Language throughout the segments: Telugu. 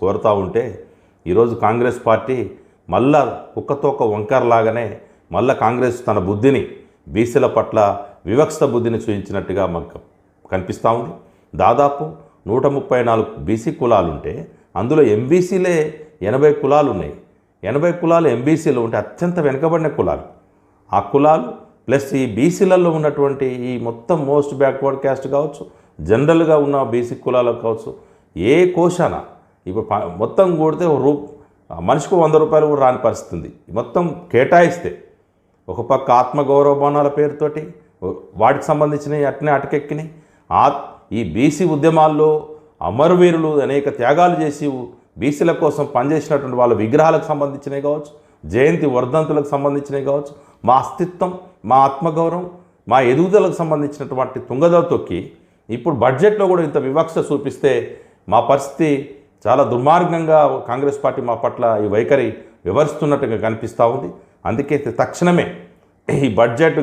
కోరుతూ ఉంటే ఈరోజు కాంగ్రెస్ పార్టీ మళ్ళా కుక్కతోక వంకరలాగానే మళ్ళా కాంగ్రెస్ తన బుద్ధిని బీసీల పట్ల వివక్షత బుద్ధిని చూపించినట్టుగా మాకు కనిపిస్తూ ఉంది. దాదాపు 134 బీసీ కులాలుంటే అందులో ఎంబీసీలే 80 కులాలు ఉన్నాయి. 80 కులాలు ఎంబీసీలు ఉంటే అత్యంత వెనుకబడిన కులాలు. ఆ కులాలు ప్లస్ ఈ బీసీలలో ఉన్నటువంటి ఈ మొత్తం మోస్ట్ బ్యాక్వర్డ్ క్యాస్ట్ కావచ్చు, జనరల్గా ఉన్న బీసీ కులాలకు కావచ్చు, ఏ కోశాన ఇప్పుడు మొత్తం కూడితే మనిషికి 100 రూపాయలు కూడా రాని పరిస్థితి ఉంది. మొత్తం కేటాయిస్తే ఒక పక్క ఆత్మగౌరవ భవనాల పేరుతోటి వాటికి సంబంధించినవి అట్నే అటకెక్కినాయి. ఈ బీసీ ఉద్యమాల్లో అమరవీరులు అనేక త్యాగాలు చేసి బీసీల కోసం పనిచేసినటువంటి వాళ్ళ విగ్రహాలకు సంబంధించినవి కావచ్చు, జయంతి వర్ధంతులకు సంబంధించినవి కావచ్చు, మా అస్తిత్వం, మా ఆత్మగౌరవం, మా ఎదుగుదలకు సంబంధించినటువంటి తుంగదలు తొక్కి ఇప్పుడు బడ్జెట్లో కూడా ఇంత వివక్ష చూపిస్తే మా పరిస్థితి చాలా దుర్మార్గంగా కాంగ్రెస్ పార్టీ మా పట్ల ఈ వైఖరి వివరిస్తున్నట్టుగా కనిపిస్తూ ఉంది. అందుకే తక్షణమే ఈ బడ్జెట్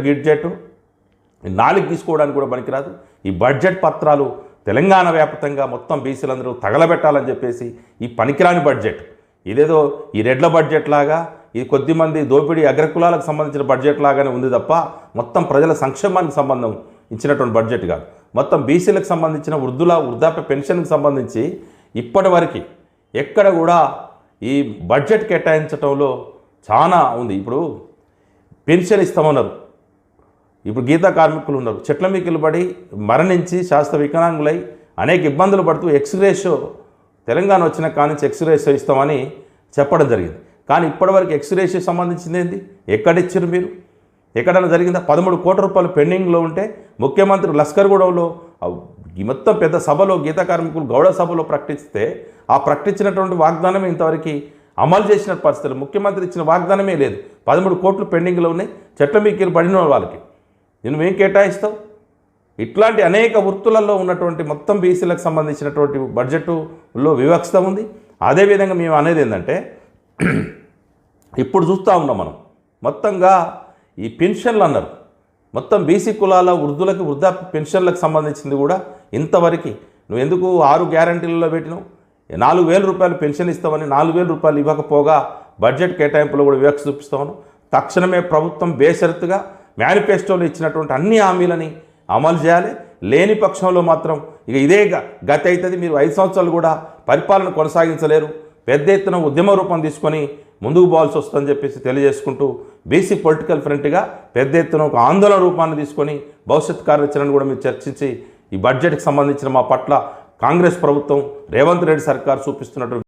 నాలుగు తీసుకోవడానికి కూడా పనికిరాదు. ఈ బడ్జెట్ పత్రాలు తెలంగాణ వ్యాప్తంగా మొత్తం బీసీలందరూ తగలబెట్టాలని చెప్పేసి ఈ పనికిరాని బడ్జెట్ ఇదేదో ఈ రెడ్ల బడ్జెట్ లాగా ఈ కొద్దిమంది దోపిడీ అగ్రకులాలకు సంబంధించిన బడ్జెట్ లాగానే ఉంది తప్ప మొత్తం ప్రజల సంక్షేమానికి సంబంధం ఇచ్చినటువంటి బడ్జెట్ కాదు. మొత్తం బీసీలకు సంబంధించిన వృద్ధాప్య పెన్షన్కి సంబంధించి ఇప్పటి వరకు ఎక్కడ కూడా ఈ బడ్జెట్ కేటాయించడంలో చాలా ఉంది. ఇప్పుడు పెన్షన్ ఇస్తామన్నారు, ఇప్పుడు గీతా కార్మికులు ఉన్నారు, చెట్ల మీకిలు పడి మరణించి శాస్త్ర వికలాంగులై అనేక ఇబ్బందులు పడుతూ ఎక్స్గ్రేషో తెలంగాణ వచ్చిన కానించి ఎక్స్గ్రేషో ఇస్తామని చెప్పడం జరిగింది. కానీ ఇప్పటివరకు ఎక్స్గ్రేషో సంబంధించింది ఏంది? ఎక్కడిచ్చారు మీరు? ఎక్కడైనా జరిగిందా? 13 కోట్ల రూపాయలు పెండింగ్లో ఉంటే ముఖ్యమంత్రి లస్కర్గూడలో ఈ మొత్తం పెద్ద సభలో గీతా కార్మికులు గౌడ సభలో ప్రకటిస్తే ఆ ప్రకటించినటువంటి వాగ్దానమే ఇంతవరకు అమలు చేసిన పరిస్థితులు. ముఖ్యమంత్రి ఇచ్చిన వాగ్దానమే లేదు. 13 కోట్లు పెండింగ్లో ఉన్నాయి. చెట్ల మీకిలు పడిన వాళ్ళకి నువ్వేం కేటాయిస్తావు? ఇట్లాంటి అనేక వృత్తులలో ఉన్నటువంటి మొత్తం బీసీలకు సంబంధించినటువంటి బడ్జెట్లో వివక్షత ఉంది. అదేవిధంగా మేము అనేది ఏంటంటే ఇప్పుడు చూస్తూ ఉన్నాం మనం మొత్తంగా ఈ పెన్షన్లు అన్నారు, మొత్తం బీసీ కులాల వృద్ధులకి వృద్ధాప్య పెన్షన్లకు సంబంధించింది కూడా ఇంతవరకు నువ్వు ఎందుకు 6 గ్యారంటీలలో పెట్టినావు? 4,000 రూపాయలు పెన్షన్ ఇస్తామని 4,000 రూపాయలు ఇవ్వకపోగా బడ్జెట్ కేటాయింపులో కూడా వివక్ష చూపిస్తామను. తక్షణమే ప్రభుత్వం బేషరతుగా మేనిఫెస్టోలో ఇచ్చినటువంటి అన్ని హామీలని అమలు చేయాలి. లేని పక్షంలో మాత్రం ఇక ఇదే గతి అవుతుంది. మీరు 5 సంవత్సరాలు కూడా పరిపాలన కొనసాగించలేరు. పెద్ద ఎత్తున ఉద్యమ రూపం తీసుకొని ముందుకు పోవాల్సి వస్తుందని చెప్పేసి తెలియజేసుకుంటూ బీసీ పొలిటికల్ ఫ్రంట్గా పెద్ద ఎత్తున ఒక ఆందోళన రూపాన్ని తీసుకొని భవిష్యత్ కార్యాచరణను కూడా మీరు చర్చించి ఈ బడ్జెట్కి సంబంధించిన మా పట్ల కాంగ్రెస్ ప్రభుత్వం రేవంత్ రెడ్డి సర్కార్ చూపిస్తున్నటువంటి